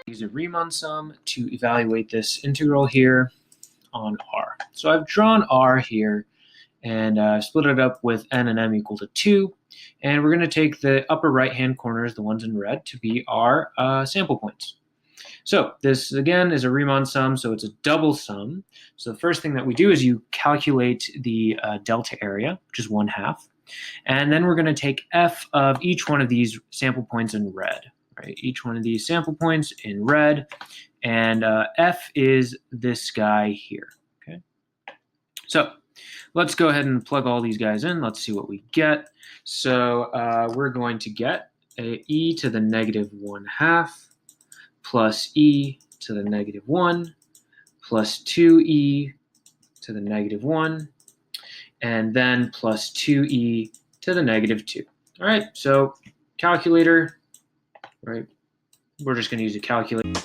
use a Riemann sum to evaluate this integral here on R. So I've drawn R here and split it up with n and m equal to 2. And we're going to take the upper right-hand corners, the ones in red, to be our sample points. So this, again, is a Riemann sum, so it's a double sum. So the first thing that we do is you calculate the delta area, which is 1/2. And then we're going to take f of each one of these sample points in red. Right? Each one of these sample points in red, and f is this guy here. Okay, so let's go ahead and plug all these guys in. Let's see what we get. So we're going to get e to the negative 1/2 plus e to the negative 1 plus 2e to the negative 1, and then plus 2e to the negative 2. All right, so calculator. Right, we're just going to use a calculator.